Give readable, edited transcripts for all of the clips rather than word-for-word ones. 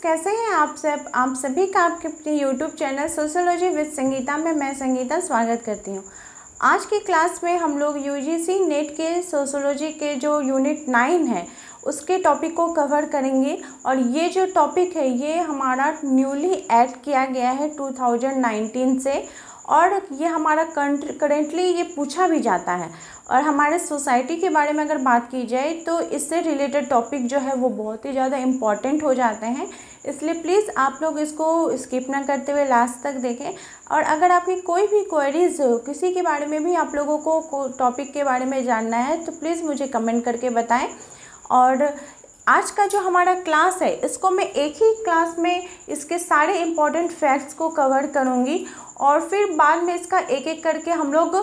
कैसे हैं आप सब? आप सभी का आपके अपने YouTube channel sociology with Sangeeta में मैं संगीता स्वागत करती हूँ। आज की क्लास में हम लोग यूजीसी नेट के सोशियोलॉजी के जो यूनिट 9 है उसके टॉपिक को कवर करेंगे। और ये जो टॉपिक है ये हमारा न्यूली ऐड किया गया है 2019 से, और ये हमारा करेंटली ये पूछा भी जाता है। और हमारे सोसाइटी के बारे में अगर बात की जाए तो इससे रिलेटेड टॉपिक जो है वो बहुत ही ज़्यादा इम्पॉर्टेंट हो जाते हैं, इसलिए प्लीज़ आप लोग इसको स्किप ना करते हुए लास्ट तक देखें। और अगर आपकी कोई भी क्वेरीज हो, किसी के बारे में भी आप लोगों को टॉपिक के बारे में जानना है तो प्लीज़ मुझे कमेंट करके बताएं। और आज का जो हमारा क्लास है इसको मैं एक ही क्लास में इसके सारे इम्पॉर्टेंट फैक्ट्स को कवर करूँगी, और फिर बाद में इसका एक एक करके हम लोग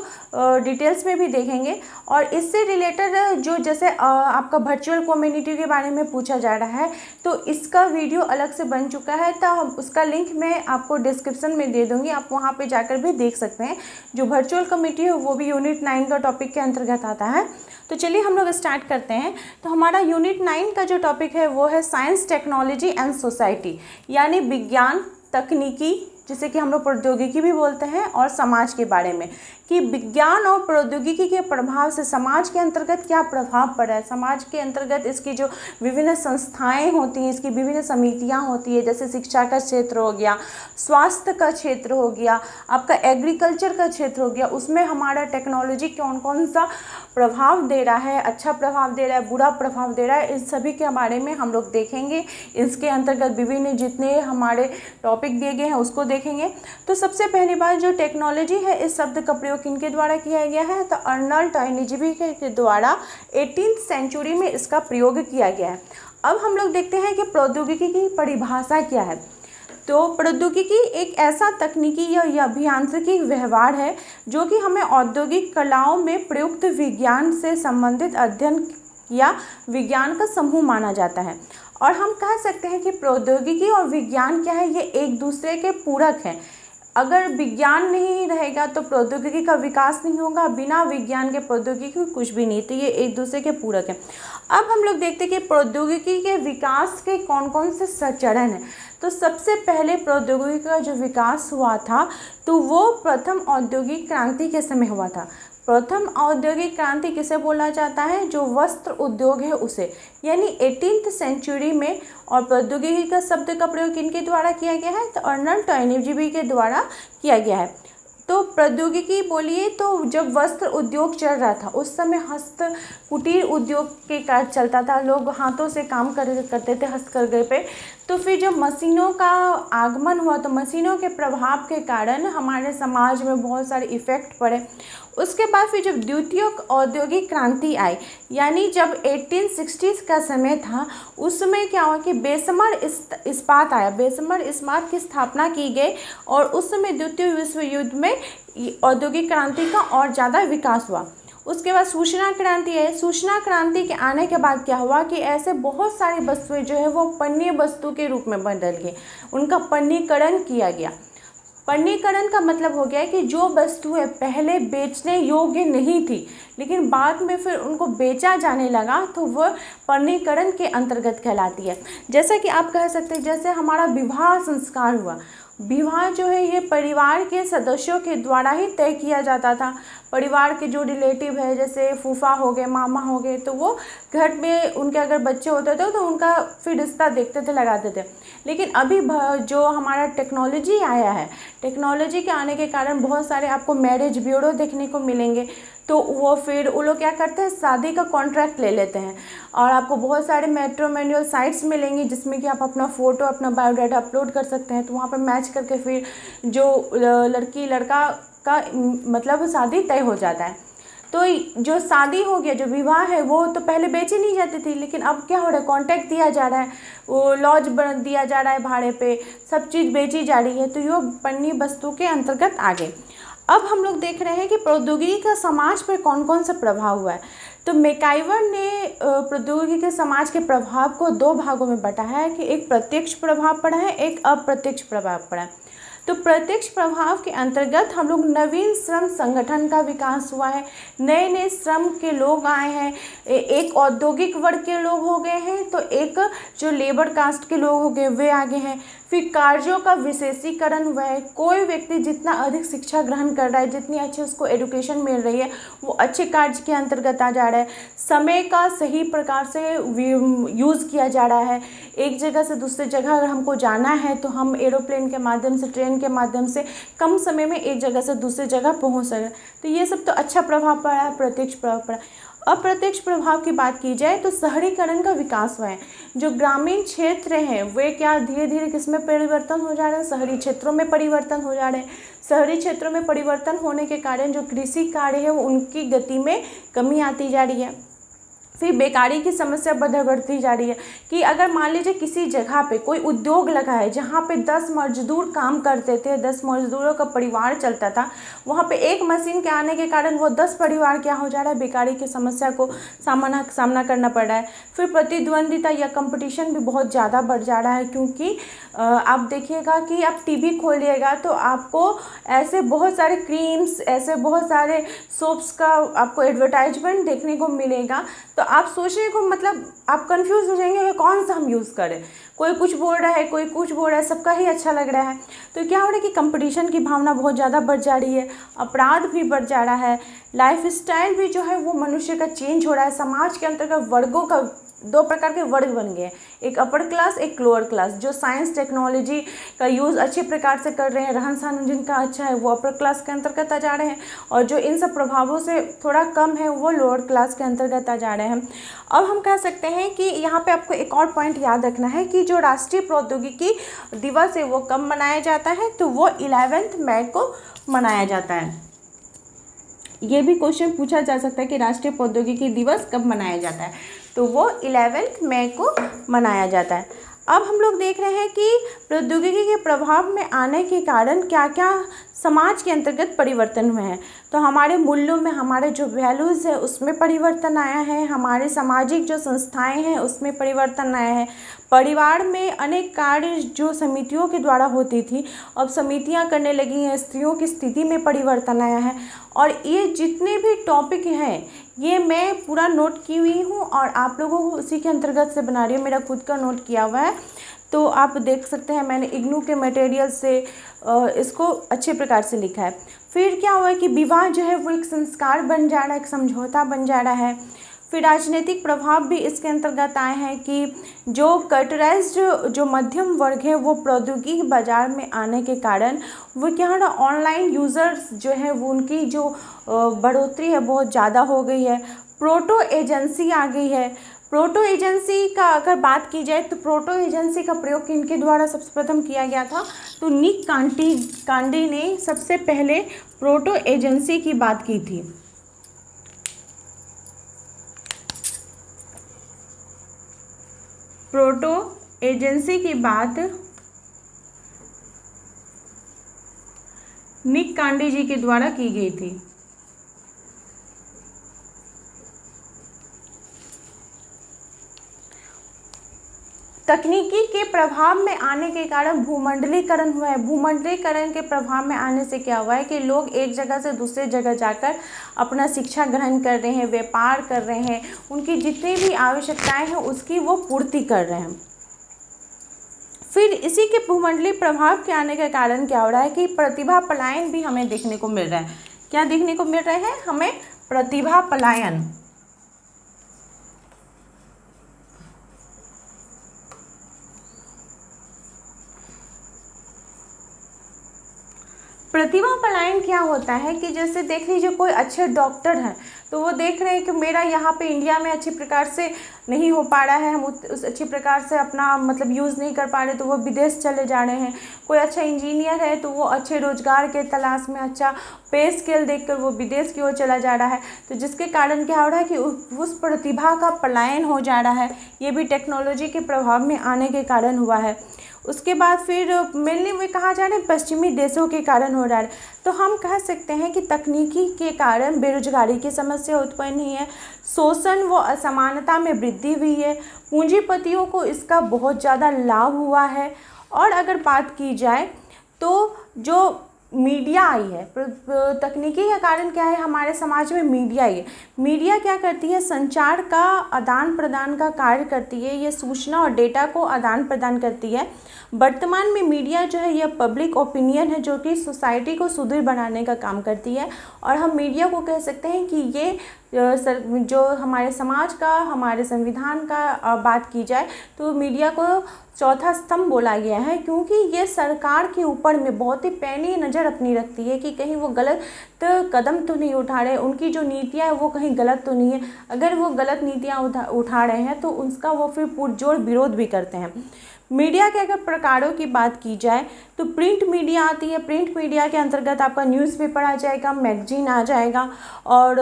डिटेल्स में भी देखेंगे। और इससे रिलेटेड जो जैसे आपका वर्चुअल कम्युनिटी के बारे में पूछा जा रहा है तो इसका वीडियो अलग से बन चुका है, तो उसका लिंक मैं आपको डिस्क्रिप्शन में दे दूँगी, आप वहाँ पे जाकर भी देख सकते हैं। जो वर्चुअल कम्युनिटी है वो भी यूनिट 9 का टॉपिक के अंतर्गत आता है। तो चलिए हम लोग स्टार्ट करते हैं। तो हमारा यूनिट 9 का जो टॉपिक है वो है साइंस, टेक्नोलॉजी एंड सोसाइटी, यानी विज्ञान, तकनीकी, जिसे कि हम लोग प्रौद्योगिकी भी बोलते हैं, और समाज के बारे में कि विज्ञान और प्रौद्योगिकी के प्रभाव से समाज के अंतर्गत क्या प्रभाव पड़ा है। समाज के अंतर्गत इसकी जो विभिन्न संस्थाएं होती हैं, इसकी विभिन्न समितियां होती है, जैसे शिक्षा का क्षेत्र हो गया, स्वास्थ्य का क्षेत्र हो गया, आपका एग्रीकल्चर का क्षेत्र हो गया, उसमें हमारा टेक्नोलॉजी कौन कौन सा प्रभाव दे रहा है, अच्छा प्रभाव दे रहा है, बुरा प्रभाव दे रहा है, इन सभी के बारे में हम लोग देखेंगे। इसके अंतर्गत विभिन्न जितने हमारे टॉपिक दिए गए हैं उसको देखेंगे। तो सबसे पहली बात जो टेक्नोलॉजी है, इस शब्द का प्रयोग किनके द्वारा किया गया है? तो अर्नल्ड टॉयनेजी के द्वारा 18th सेंचुरी में इसका प्रयोग किया गया है। अब हम लोग देखते हैं कि प्रौद्योगिकी की परिभाषा क्या है। तो प्रौद्योगिकी एक ऐसा तकनीकी या अभियांत्रिकी व्यवहार है जो कि हमें औद्योगिक कलाओं में प्रयुक्त विज्ञान से संबंधित अध्ययन या विज्ञान का समूह माना जाता है। और हम कह सकते हैं कि प्रौद्योगिकी और विज्ञान क्या है, ये एक दूसरे के पूरक हैं। अगर विज्ञान नहीं रहेगा तो प्रौद्योगिकी का विकास नहीं होगा, बिना विज्ञान के प्रौद्योगिकी कुछ भी नहीं, तो ये एक दूसरे के पूरक हैं। अब हम लोग देखते हैं कि प्रौद्योगिकी के विकास के कौन कौन से चरण हैं। तो सबसे पहले प्रौद्योगिकी का जो विकास हुआ था तो वो प्रथम औद्योगिक क्रांति के समय हुआ था। प्रथम औद्योगिक क्रांति किसे बोला जाता है? जो वस्त्र उद्योग है उसे, यानी 18th सेंचुरी में। और प्रौद्योगिकी का शब्द का प्रयोग किनके द्वारा किया गया है? तो अर्नल्ड टॉयनेजी के द्वारा किया गया है। तो प्रौद्योगिकी बोलिए तो जब वस्त्र उद्योग चल रहा था उस समय हस्त कुटीर उद्योग के कार्य चलता था, लोग हाथों से काम करते थे हस्तकरघे पे। तो फिर जब मशीनों का आगमन हुआ तो मशीनों के प्रभाव के कारण हमारे समाज में बहुत सारे इफ़ेक्ट पड़े। उसके बाद फिर जब द्वितीय औद्योगिक क्रांति आई, यानी जब 1860s का समय था, उस समय क्या हुआ कि बेसमर इस्पात आया, बेसमर इस्पात की स्थापना की गई। और उस समय द्वितीय विश्व युद्ध में औद्योगिक क्रांति का और ज़्यादा विकास हुआ। उसके बाद सूचना क्रांति है। सूचना क्रांति के आने के बाद क्या हुआ कि ऐसे बहुत सारी वस्तुएं जो है वो पण्य वस्तु के रूप में बदल गई, उनका पण्यीकरण किया गया। पण्यीकरण का मतलब हो गया कि जो वस्तुएं पहले बेचने योग्य नहीं थी लेकिन बाद में फिर उनको बेचा जाने लगा तो वह पण्यीकरण के अंतर्गत कहलाती है। जैसा कि आप कह सकते हैं जैसे हमारा विवाह संस्कार हुआ, विवाह जो है ये परिवार के सदस्यों के द्वारा ही तय किया जाता था। परिवार के जो रिलेटिव है जैसे फूफा हो गए, मामा हो गए, तो वो घर में उनके अगर बच्चे होते थे तो उनका फिर रिश्ता देखते थे, लगाते थे। लेकिन अभी जो हमारा टेक्नोलॉजी आया है, टेक्नोलॉजी के आने के कारण बहुत सारे आपको मैरिज ब्यूरो देखने को मिलेंगे। तो वो लोग क्या करते हैं, शादी का कॉन्ट्रैक्ट ले लेते हैं। और आपको बहुत सारे मैट्रिमोनियल साइट्स मिलेंगी जिसमें कि आप अपना फ़ोटो, अपना बायोडाटा अपलोड कर सकते हैं। तो वहाँ पर मैच करके फिर जो लड़की लड़का का मतलब शादी तय हो जाता है। तो जो शादी हो गया, जो विवाह है, वो तो पहले बेची नहीं जाती थी, लेकिन अब क्या हो रहा है, कॉन्ट्रैक्ट दिया जा रहा है, वो लॉज दिया जा रहा है भाड़े पे, सब चीज़ बेची जा रही है। तो ये पन्नी वस्तु के अंतर्गत आ गए। अब हम लोग देख रहे हैं कि प्रौद्योगिकी का समाज पर कौन कौन सा प्रभाव हुआ है। तो मैकआइवर ने प्रौद्योगिकी के समाज के प्रभाव को 2 भागों में बांटा है कि एक प्रत्यक्ष प्रभाव पड़ा है, एक अप्रत्यक्ष प्रभाव पड़ा है। तो प्रत्यक्ष प्रभाव के अंतर्गत हम लोग नवीन श्रम संगठन का विकास हुआ है, नए नए श्रम के लोग आए हैं, एक औद्योगिक वर्ग के लोग हो गए हैं, तो एक जो लेबर कास्ट के लोग हो गए वे आगे हैं। फिर कार्यों का विशेषीकरण हुआ है, कोई व्यक्ति जितना अधिक शिक्षा ग्रहण कर रहा है, जितनी अच्छी उसको एजुकेशन मिल रही है, वो अच्छे कार्य के अंतर्गत आ जा रहा है। समय का सही प्रकार से यूज़ किया जा रहा है। एक जगह से दूसरी जगह अगर हमको जाना है तो हम एरोप्लेन के माध्यम से, ट्रेन के माध्यम से कम समय में एक जगह से दूसरी जगह पहुंच सकें। तो ये सब तो अच्छा प्रभाव पड़ा है, प्रत्यक्ष प्रभाव पड़ा। अप्रत्यक्ष प्रभाव की बात की जाए तो शहरीकरण का विकास हुआ है। जो ग्रामीण क्षेत्र हैं वे क्या धीरे धीरे किसमें परिवर्तन हो जा रहे हैं, शहरी क्षेत्रों में परिवर्तन हो जा रहे हैं। शहरी क्षेत्रों में परिवर्तन होने के कारण जो कृषि कार्य है वो उनकी गति में कमी आती जा रही है। फिर बेकारी की समस्या बढ़ती जा रही है कि अगर मान लीजिए किसी जगह पे कोई उद्योग लगा है जहाँ पे 10 मजदूर काम करते थे, 10 मजदूरों का परिवार चलता था, वहाँ पे एक मशीन के आने के कारण वो 10 परिवार क्या हो जा रहा है, बेकारी की समस्या को सामना करना पड़ रहा है। फिर प्रतिद्वंदिता या कंपटीशन भी बहुत ज़्यादा बढ़ जा रहा है, क्योंकि आप देखिएगा कि आप टीवी खोलिएगा तो आपको ऐसे बहुत सारे क्रीम्स, ऐसे बहुत सारे सोप्स का आपको एडवर्टाइजमेंट देखने को मिलेगा। तो आप सोचने को मतलब आप कंफ्यूज हो जाएंगे कि कौन सा हम यूज़ करें। कोई कुछ बोल रहा है, कोई कुछ बोल रहा है, सबका ही अच्छा लग रहा है। तो क्या हो रहा है कि कंपटीशन की भावना बहुत ज़्यादा बढ़ जा रही है, अपराध भी बढ़ जा रहा है, लाइफ स्टाइल भी जो है वो मनुष्य का चेंज हो रहा है। समाज के अंतर्गत वर्गों का 2 प्रकार के वर्ग बन गए हैं, एक अपर क्लास, एक लोअर क्लास। जो साइंस टेक्नोलॉजी का यूज़ अच्छे प्रकार से कर रहे हैं, रहन सहन जिनका अच्छा है, वो अपर क्लास के अंतर्गत आ जा रहे हैं, और जो इन सब प्रभावों से थोड़ा कम है वो लोअर क्लास के अंतर्गत आ जा रहे हैं। अब हम कह सकते हैं कि यहाँ पे आपको एक और पॉइंट याद रखना है कि जो राष्ट्रीय प्रौद्योगिकी दिवस है वो कब मनाया जाता है, तो वो 11 मई को मनाया जाता है। ये भी क्वेश्चन पूछा जा सकता है कि राष्ट्रीय प्रौद्योगिकी दिवस कब मनाया जाता है, तो वो 11 मई को मनाया जाता है। अब हम लोग देख रहे हैं कि प्रौद्योगिकी के प्रभाव में आने के कारण क्या क्या समाज के अंतर्गत परिवर्तन हुए हैं। तो हमारे मूल्यों में, हमारे जो वैल्यूज़ है उसमें परिवर्तन आया है, हमारे सामाजिक जो संस्थाएं हैं उसमें परिवर्तन आया है। परिवार में अनेक कार्य जो समितियों के द्वारा होती थी, अब समितियां करने लगी हैं, स्त्रियों की स्थिति में परिवर्तन आया है। और ये जितने भी टॉपिक हैं ये मैं पूरा नोट की हुई हूँ और आप लोगों को उसी के अंतर्गत से बना रही हूँ, मेरा खुद का नोट किया हुआ है, तो आप देख सकते हैं मैंने इग्नू के मटेरियल से इसको अच्छे प्रकार से लिखा है। फिर क्या हुआ कि विवाह जो है वो एक संस्कार बन जा रहा है, एक समझौता बन जा रहा है। फिर राजनीतिक प्रभाव भी इसके अंतर्गत आए हैं कि जो कटराइज्ड जो मध्यम वर्ग है वो प्रौद्योगिकी बाज़ार में आने के कारण वो क्या है ना, ऑनलाइन यूज़र्स जो है वो उनकी जो बढ़ोतरी है बहुत ज़्यादा हो गई है। प्रोटो एजेंसी आ गई है। प्रोटो एजेंसी का अगर बात की जाए तो प्रोटो एजेंसी का प्रयोग किनके द्वारा सबसे प्रथम किया गया था, तो निक कांडी ने सबसे पहले प्रोटो एजेंसी की बात की थी। प्रोटो एजेंसी की बात निक कांडी जी के द्वारा की गई थी। तकनीकी के प्रभाव में आने के कारण भूमंडलीकरण हुआ है। भूमंडलीकरण के प्रभाव में आने से क्या हुआ है कि लोग एक जगह से दूसरे जगह जाकर अपना शिक्षा ग्रहण कर रहे हैं, व्यापार कर रहे हैं, उनकी जितनी भी आवश्यकताएं हैं उसकी वो पूर्ति कर रहे हैं। फिर इसी के भूमंडलीय प्रभाव के आने के कारण क्या हो रहा है कि प्रतिभा पलायन भी हमें देखने को मिल रहा है। क्या देखने को मिल रहा है हमें? प्रतिभा पलायन। प्रतिभा पलायन क्या होता है कि जैसे देख लीजिए कोई अच्छे डॉक्टर हैं तो वो देख रहे हैं कि मेरा यहाँ पे इंडिया में अच्छी प्रकार से नहीं हो पा रहा है, हम उस अच्छी प्रकार से अपना मतलब यूज़ नहीं कर पा रहे, तो वो विदेश चले जा रहे हैं। कोई अच्छा इंजीनियर है तो वो अच्छे रोजगार के तलाश में अच्छा पे स्केल देखकर वो विदेश की ओर चला जा रहा है, तो जिसके कारण क्या हो रहा है कि उस प्रतिभा का पलायन हो जा रहा है। ये भी टेक्नोलॉजी के प्रभाव में आने के कारण हुआ है। उसके बाद फिर मेनली वो कहा जा रहा है पश्चिमी देशों के कारण हो रहा है। तो हम कह सकते हैं कि तकनीकी के कारण बेरोजगारी की समस्या उत्पन्न हुई है, शोषण व असमानता में वृद्धि हुई है, पूंजीपतियों को इसका बहुत ज़्यादा लाभ हुआ है। और अगर बात की जाए तो जो मीडिया आई है, तकनीकी का कारण क्या है, हमारे समाज में मीडिया आई है। मीडिया क्या करती है, संचार का आदान प्रदान का कार्य करती है, ये सूचना और डेटा को आदान प्रदान करती है। वर्तमान में मीडिया जो है यह पब्लिक ओपिनियन है जो कि सोसाइटी को सुदृढ़ बनाने का काम करती है। और हम मीडिया को कह सकते हैं कि ये जो हमारे समाज का, हमारे संविधान का बात की जाए तो मीडिया को चौथा स्तंभ बोला गया है, क्योंकि ये सरकार के ऊपर में बहुत ही पैनी नज़र अपनी रखती है कि कहीं वो गलत कदम तो नहीं उठा रहे, उनकी जो नीतियाँ है वो कहीं गलत तो नहीं है। अगर वो गलत नीतियाँ उठा रहे हैं तो उसका वो फिर पुरजोर विरोध भी करते हैं। मीडिया के अगर प्रकारों की बात की जाए तो प्रिंट मीडिया आती है। प्रिंट मीडिया के अंतर्गत आपका न्यूज़पेपर आ जाएगा, मैगजीन आ जाएगा, और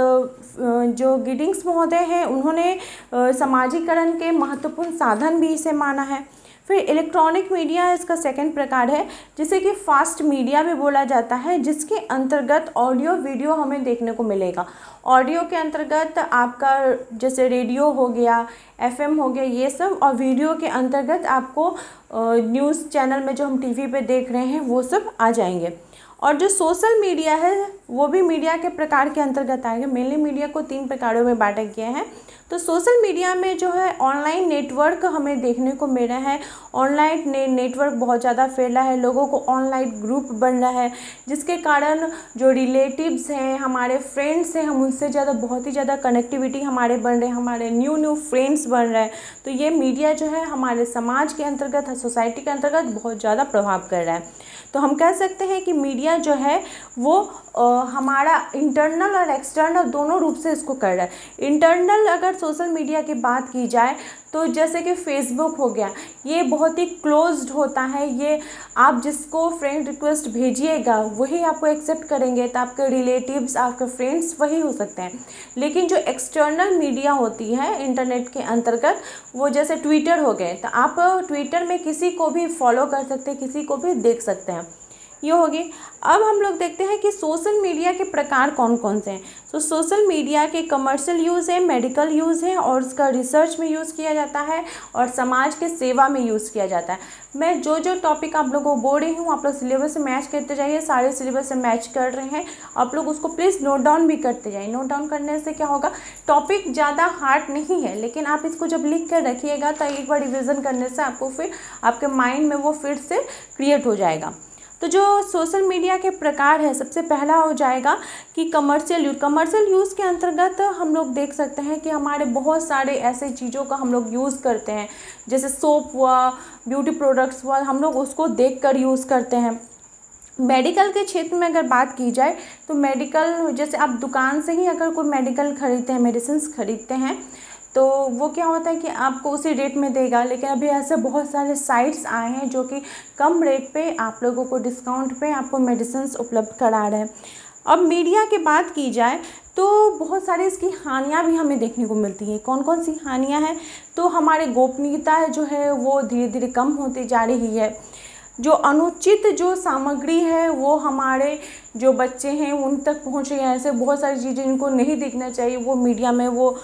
जो गिडिंग्स महोदय हैं उन्होंने समाजीकरण के महत्वपूर्ण साधन भी इसे माना है। फिर इलेक्ट्रॉनिक मीडिया इसका सेकंड प्रकार है, जिसे कि फास्ट मीडिया भी बोला जाता है, जिसके अंतर्गत ऑडियो वीडियो हमें देखने को मिलेगा। ऑडियो के अंतर्गत आपका जैसे रेडियो हो गया, एफएम हो गया, ये सब, और वीडियो के अंतर्गत आपको न्यूज़ चैनल में जो हम टीवी पे देख रहे हैं वो सब आ जाएंगे। और जो सोशल मीडिया है वो भी मीडिया के प्रकार के अंतर्गत आएंगे। मेनली मीडिया को 3 प्रकारों में बांटा गया है। तो सोशल मीडिया में जो है ऑनलाइन नेटवर्क हमें देखने को मिल रहा है। ऑनलाइन नेटवर्क बहुत ज़्यादा फैल रहा है, लोगों को ऑनलाइन ग्रुप बन रहा है, जिसके कारण जो रिलेटिव्स हैं, हमारे फ्रेंड्स हैं, हम उनसे ज़्यादा बहुत ही ज़्यादा कनेक्टिविटी हमारे बन रहे हैं, हमारे न्यू फ्रेंड्स बन रहे हैं। तो ये मीडिया जो है हमारे समाज के अंतर्गत, सोसाइटी के अंतर्गत बहुत ज़्यादा प्रभाव कर रहा है। तो हम कह सकते हैं कि मीडिया जो है वो हमारा इंटरनल और एक्सटर्नल दोनों रूप से इसको कर रहा है। इंटरनल अगर सोशल मीडिया की बात की जाए तो जैसे कि फेसबुक हो गया, ये बहुत ही क्लोज्ड होता है। ये आप जिसको फ्रेंड रिक्वेस्ट भेजिएगा वही आपको एक्सेप्ट करेंगे, तो आपके रिलेटिव्स, आपके फ्रेंड्स वही हो सकते हैं। लेकिन जो एक्सटर्नल मीडिया होती है इंटरनेट के अंतर्गत, वो जैसे ट्विटर हो गए, तो आप ट्विटर में किसी को भी फॉलो कर सकते हैं, किसी को भी देख सकते हैं। ये होगी। अब हम लोग देखते हैं कि सोशल मीडिया के प्रकार कौन कौन से हैं। तो सोशल मीडिया के कमर्शियल यूज़ है, मेडिकल यूज़ है, और उसका रिसर्च में यूज़ किया जाता है, और समाज के सेवा में यूज़ किया जाता है। मैं जो जो टॉपिक आप लोगों को बोल रही हूँ, आप लोग सिलेबस से मैच करते जाइए। सारे सिलेबस से मैच कर रहे हैं, आप लोग उसको प्लीज़ नोट डाउन भी करते जाइए। नोट डाउन करने से क्या होगा, टॉपिक ज़्यादा हार्ड नहीं है, लेकिन आप इसको जब लिख कर रखिएगा तो एक बार रिविज़न करने से आपको फिर आपके माइंड में वो फिर से क्रिएट हो जाएगा। तो जो सोशल मीडिया के प्रकार है, सबसे पहला हो जाएगा कि कमर्शियल यूज़। कमर्शियल यूज़ के अंतर्गत हम लोग देख सकते हैं कि हमारे बहुत सारे ऐसे चीज़ों का हम लोग यूज़ करते हैं, जैसे सोप हुआ, ब्यूटी प्रोडक्ट्स हुआ, हम लोग उसको देखकर यूज़ करते हैं। मेडिकल के क्षेत्र में अगर बात की जाए तो मेडिकल, जैसे आप दुकान से ही अगर कोई मेडिकल ख़रीदते हैं, मेडिसिन ख़रीदते हैं, तो वो क्या होता है कि आपको उसी रेट में देगा। लेकिन अभी ऐसे बहुत सारे साइट्स आए हैं जो कि कम रेट पे आप लोगों को डिस्काउंट पे आपको मेडिसिन उपलब्ध करा रहे हैं। अब मीडिया की बात की जाए तो बहुत सारी इसकी हानियाँ भी हमें देखने को मिलती हैं। कौन कौन सी हानियाँ हैं, तो हमारे गोपनीयता जो है वो धीरे धीरे कम होती जा रही है। जो अनुचित जो सामग्री है वो हमारे जो बच्चे हैं उन तक पहुंच रही है। ऐसे बहुत सारी चीज़ें इनको नहीं दिखना चाहिए, वो मीडिया में, वो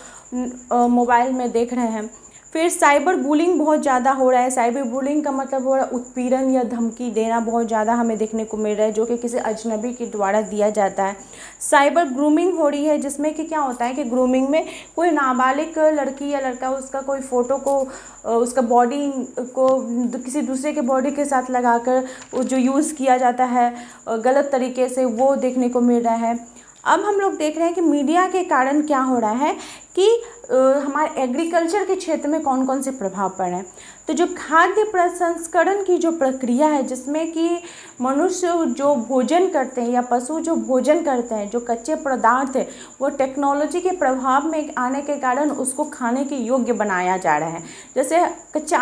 मोबाइल में देख रहे हैं। फिर साइबर बुलिंग बहुत ज़्यादा हो रहा है। साइबर बुलिंग का मतलब हो रहा है उत्पीड़न या धमकी देना, बहुत ज़्यादा हमें देखने को मिल रहा है, जो कि किसी अजनबी के द्वारा दिया जाता है। साइबर ग्रूमिंग हो रही है, जिसमें कि क्या होता है कि ग्रूमिंग में कोई नाबालिग लड़की या लड़का उसका कोई फ़ोटो को, उसका बॉडी को किसी दूसरे के बॉडी के साथ लगाकर जो यूज़ किया जाता है गलत तरीके से, वो देखने को मिल रहा है। अब हम लोग देख रहे हैं कि मीडिया के कारण क्या हो रहा है कि हमारे एग्रीकल्चर के क्षेत्र में कौन कौन से प्रभाव पड़ रहे हैं। तो जो खाद्य प्रसंस्करण की जो प्रक्रिया है, जिसमें कि मनुष्य जो भोजन करते हैं या पशु जो भोजन करते हैं, जो कच्चे पदार्थ है, वो टेक्नोलॉजी के प्रभाव में आने के कारण उसको खाने के योग्य बनाया जा रहा है। जैसे कच्चा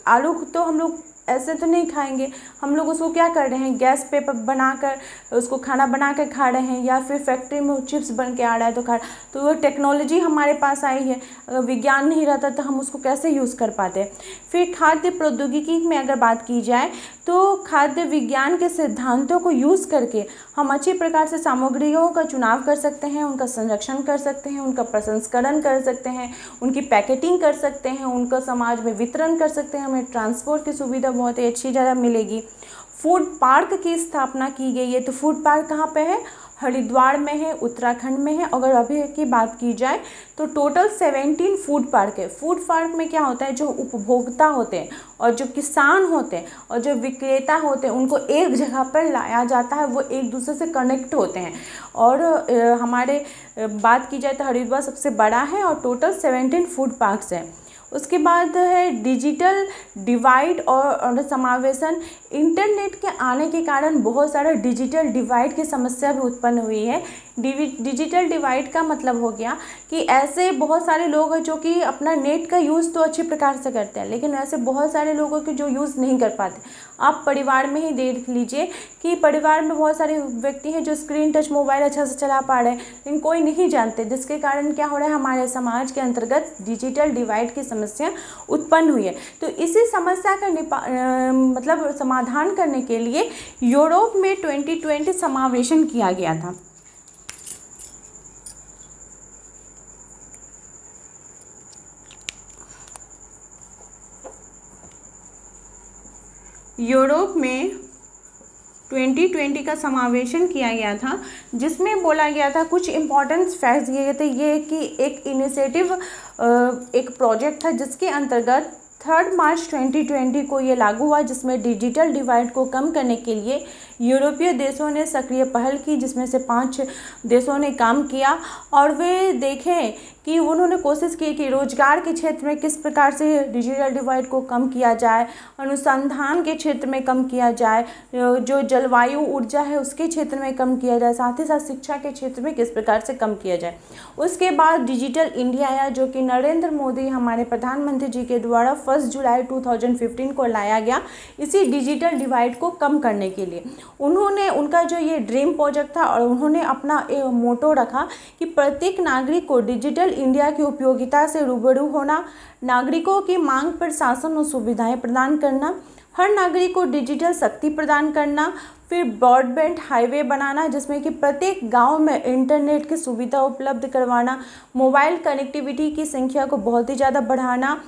आलू तो हम लोग ऐसे तो नहीं खाएंगे, हम लोग उसको क्या कर रहे हैं, गैस पे बनाकर उसको खाना बना कर खा रहे हैं, या फिर फैक्ट्री में चिप्स बन के आ रहा है तो खा रहे। तो वो टेक्नोलॉजी हमारे पास आई है, अगर विज्ञान नहीं रहता तो हम उसको कैसे यूज़ कर पाते। फिर खाद्य प्रौद्योगिकी में अगर बात की जाए तो खाद्य विज्ञान के सिद्धांतों को यूज़ करके हम अच्छी प्रकार से सामग्रियों का चुनाव कर सकते हैं, उनका संरक्षण कर सकते हैं, उनका प्रसंस्करण कर सकते हैं, उनकी पैकेटिंग कर सकते हैं, उनका समाज में वितरण कर सकते हैं, हमें ट्रांसपोर्ट की सुविधा बहुत ही अच्छी ज़्यादा मिलेगी। फूड पार्क की स्थापना की गई है। तो फूड पार्क कहाँ पे है? हरिद्वार में है, उत्तराखंड में है। अगर अभी की बात की जाए तो टोटल 17 फूड पार्क है। फूड पार्क में क्या होता है, जो उपभोक्ता होते हैं और जो किसान होते हैं और जो विक्रेता होते हैं उनको एक जगह पर लाया जाता है, वो एक दूसरे से कनेक्ट होते हैं। और हमारे बात की जाए तो हरिद्वार सबसे बड़ा है और टोटल 17 फूड पार्क्स हैं। उसके बाद है डिजिटल डिवाइड और समावेशन। इंटरनेट के आने के कारण बहुत सारा डिजिटल डिवाइड की समस्या भी उत्पन्न हुई है। डिजिटल डिवाइड का मतलब हो गया कि ऐसे बहुत सारे लोग हैं जो कि अपना नेट का यूज़ तो अच्छी प्रकार से करते हैं, लेकिन ऐसे बहुत सारे लोगों के जो यूज़ नहीं कर पाते। आप परिवार में ही देख लीजिए कि परिवार में बहुत सारे व्यक्ति हैं जो स्क्रीन टच मोबाइल अच्छा से चला पा रहे हैं, लेकिन कोई नहीं जानते, जिसके कारण क्या हो रहा है, हमारे समाज के अंतर्गत डिजिटल डिवाइड की समस्या उत्पन्न हुई है। तो इसी समस्या का मतलब समाधान करने के लिए यूरोप में 2020 समावेशन किया गया था। यूरोप में 2020 का समावेशन किया गया था, जिसमें बोला गया था, कुछ इम्पॉर्टेंट फैक्ट्स दिए गए थे। ये कि एक इनिशिएटिव, एक प्रोजेक्ट था जिसके अंतर्गत 3 मार्च 2020 को ये लागू हुआ, जिसमें डिजिटल डिवाइड को कम करने के लिए यूरोपीय देशों ने सक्रिय पहल की, जिसमें से 5 देशों ने काम किया। और वे देखें कि उन्होंने कोशिश की कि रोजगार के क्षेत्र में किस प्रकार से डिजिटल डिवाइड को कम किया जाए, अनुसंधान के क्षेत्र में कम किया जाए, जो जलवायु ऊर्जा है उसके क्षेत्र में कम किया जाए, साथ ही साथ शिक्षा के क्षेत्र में किस प्रकार से कम किया जाए। उसके बाद डिजिटल इंडिया आया, जो कि नरेंद्र मोदी हमारे प्रधानमंत्री जी के द्वारा 1 जुलाई 2015 को लाया गया, इसी डिजिटल डिवाइड को कम करने के लिए। उन्होंने उनका जो ये ड्रीम प्रोजेक्ट था और उन्होंने अपना एक मोटो रखा कि प्रत्येक नागरिक को डिजिटल इंडिया की उपयोगिता से रूबरू होना, नागरिकों की मांग पर शासन और सुविधाएं प्रदान करना, हर नागरिक को डिजिटल शक्ति प्रदान करना, फिर ब्रॉडबैंड हाईवे बनाना जिसमें कि प्रत्येक गांव में इंटरनेट की सुविधा उपलब्ध करवाना, मोबाइल कनेक्टिविटी की संख्या को बहुत ही ज़्यादा बढ़ाना,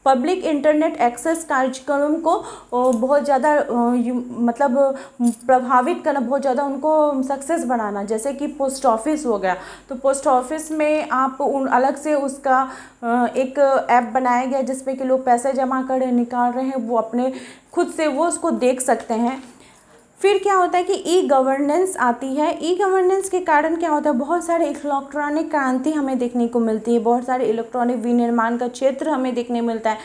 पब्लिक इंटरनेट एक्सेस कार्यक्रम को बहुत ज़्यादा मतलब प्रभावित करना, बहुत ज़्यादा उनको सक्सेस बनाना। जैसे कि पोस्ट ऑफिस हो गया, तो पोस्ट ऑफिस में आप अलग से उसका एक ऐप बनाया गया जिसमें कि लोग पैसे जमा कर रहे निकाल रहे हैं, वो अपने खुद से वो उसको देख सकते हैं। फिर क्या होता है कि ई गवर्नेंस आती है। ई गवर्नेंस के कारण क्या होता है, बहुत सारे इलेक्ट्रॉनिक क्रांति हमें देखने को मिलती है, बहुत सारे इलेक्ट्रॉनिक विनिर्माण का क्षेत्र हमें देखने मिलता है,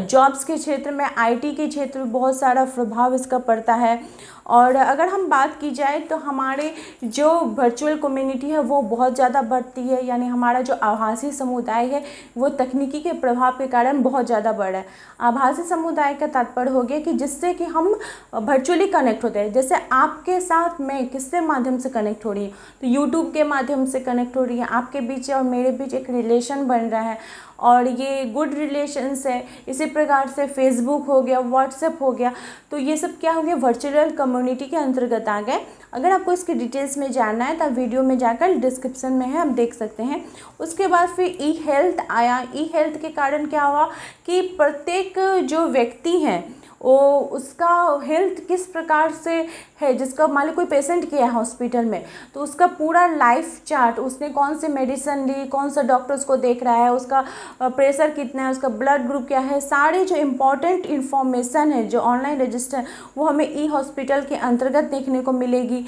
जॉब्स के क्षेत्र में, आईटी के क्षेत्र में बहुत सारा प्रभाव इसका पड़ता है। और अगर हम बात की जाए तो हमारे जो वर्चुअल कम्युनिटी है वो बहुत ज़्यादा बढ़ती है, यानी हमारा जो आभासी समुदाय है वो तकनीकी के प्रभाव के कारण बहुत ज़्यादा बढ़ रहा है। आभासी समुदाय का तात्पर्य हो गया कि जिससे कि हम वर्चुअली कनेक्ट होते हैं। जैसे आपके साथ मैं किसके माध्यम से कनेक्ट हो रही हूँ, तो यूट्यूब के माध्यम से कनेक्ट हो रही है, आपके बीच और मेरे बीच एक रिलेशन बन रहा है और ये गुड रिलेशंस है। इसी प्रकार से फेसबुक हो गया, व्हाट्सएप हो गया, तो ये सब क्या हो गया, वर्चुअल कम्युनिटी के अंतर्गत आ गए। अगर आपको इसकी डिटेल्स में जानना है तो वीडियो में जाकर डिस्क्रिप्शन में है, आप देख सकते हैं। उसके बाद फिर ई हेल्थ आया। ई हेल्थ के कारण क्या हुआ कि प्रत्येक जो व्यक्ति हैं वो उसका हेल्थ किस प्रकार से है, जिसका मान लो कोई पेशेंट किया है हॉस्पिटल में, तो उसका पूरा लाइफ चार्ट, उसने कौन से मेडिसिन ली, कौन सा डॉक्टर उसको देख रहा है, उसका प्रेशर कितना है, उसका ब्लड ग्रुप क्या है, सारे जो इम्पोर्टेंट इन्फॉर्मेशन है जो ऑनलाइन रजिस्टर, वो हमें ई हॉस्पिटल के अंतर्गत देखने को मिलेगी।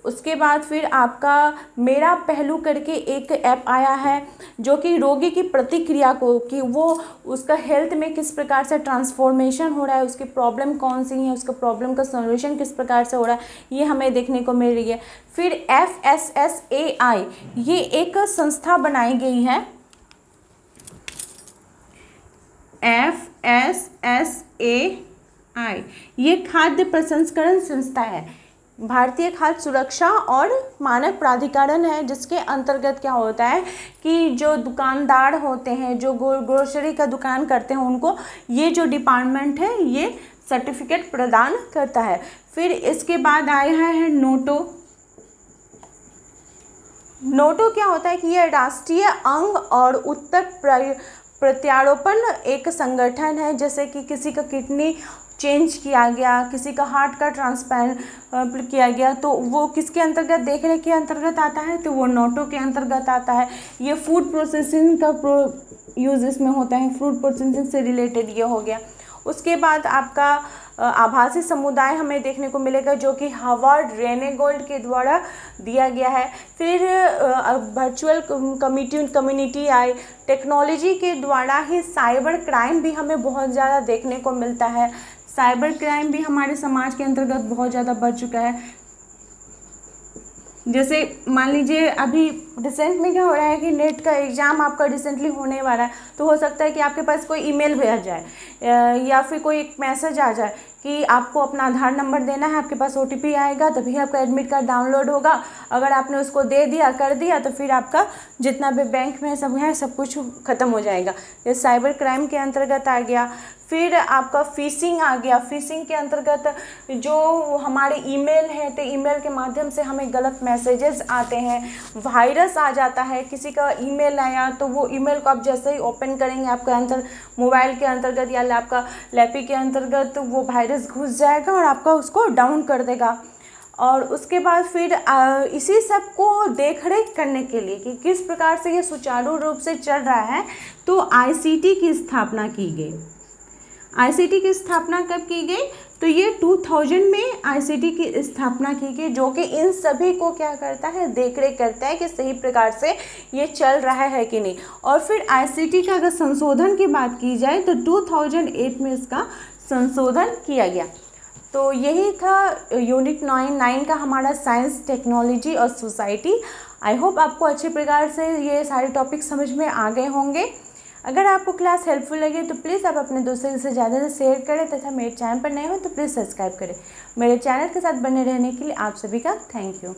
उसके बाद फिर आपका मेरा पहलू करके एक ऐप आया है जो कि रोगी की प्रतिक्रिया को, कि वो उसका हेल्थ में किस प्रकार से ट्रांसफॉर्मेशन हो रहा है, उसकी प्रॉब्लम कौन सी है, उसका प्रॉब्लम का सॉल्यूशन किस प्रकार से हो रहा है, ये हमें देखने को मिल रही है। फिर FSSAI, ये एक संस्था बनाई गई है, FSSAI, ये खाद्य प्रसंस्करण संस्था है, भारतीय खाद्य सुरक्षा और मानक प्राधिकरण है, जिसके अंतर्गत क्या होता है कि जो दुकानदार होते हैं, जो ग्रोसरी का दुकान करते हैं, उनको ये जो डिपार्टमेंट है ये सर्टिफिकेट प्रदान करता है। फिर इसके बाद आया है नोटो। नोटो क्या होता है कि ये राष्ट्रीय अंग और उत्तर प्रत्यारोपण एक संगठन है, जैसे कि किसी का किडनी चेंज किया गया, किसी का हार्ट का ट्रांसप्लांट किया गया, तो वो किसके अंतर्गत, देखरेख के अंतर्गत आता है, तो वो नोटो के अंतर्गत आता है। ये फूड प्रोसेसिंग का यूज़ इसमें होता है, फूड प्रोसेसिंग से रिलेटेड ये हो गया। उसके बाद आपका आभासी समुदाय हमें देखने को मिलेगा, जो कि हावर्ड रेनेगोल्ड के द्वारा दिया गया है। फिर वर्चुअल कम्युनिटी आई, टेक्नोलॉजी के द्वारा ही साइबर क्राइम भी हमें बहुत ज़्यादा देखने को मिलता है। साइबर क्राइम भी हमारे समाज के अंतर्गत बहुत ज़्यादा बढ़ चुका है। जैसे मान लीजिए अभी रिसेंट में क्या हो रहा है कि नेट का एग्ज़ाम आपका रिसेंटली होने वाला है, तो हो सकता है कि आपके पास कोई ईमेल भेज जाए या फिर कोई एक मैसेज आ जाए कि आपको अपना आधार नंबर देना है, आपके पास OTP आएगा, तभी आपका एडमिट कार्ड डाउनलोड होगा। अगर आपने उसको दे दिया, कर दिया, तो फिर आपका जितना भी बैंक में सब है सब कुछ ख़त्म हो जाएगा। ये साइबर क्राइम के अंतर्गत आ गया। फिर आपका फ़िशिंग आ गया। फ़िशिंग के अंतर्गत जो हमारे ईमेल है, तो ईमेल के माध्यम से हमें गलत मैसेजेस आते हैं, वायरस आ जाता है। किसी का ईमेल आया तो वो ईमेल को आप जैसे ही ओपन करेंगे, आपका मोबाइल के अंतर्गत या आपका लैपटॉप के अंतर्गत वो वायरस घुस जाएगा और आपका उसको डाउन कर देगा। और उसके बाद फिर इसी सब को देख रेख करने के लिए कि किस प्रकार से ये सुचारू रूप से चल रहा है, तो ICT की स्थापना की गई। ICT की स्थापना कब की गई, तो ये 2000 में ICT की स्थापना की गई, जो कि इन सभी को क्या करता है, देख रेख करता है कि सही प्रकार से ये चल रहा है कि नहीं। और फिर ICT का अगर संशोधन की बात की जाए तो 2008 में इसका संशोधन किया गया। तो यही था यूनिट 9 का हमारा साइंस, टेक्नोलॉजी और सोसाइटी। आई होप आपको अच्छे प्रकार से ये सारे टॉपिक समझ में आ गए होंगे। अगर आपको क्लास हेल्पफुल लगे तो प्लीज़ आप अपने दोस्तों से ज़्यादा से शेयर करें, तथा मेरे चैनल पर नए हो तो प्लीज़ सब्सक्राइब करें। मेरे चैनल के साथ बने रहने के लिए आप सभी का थैंक यू।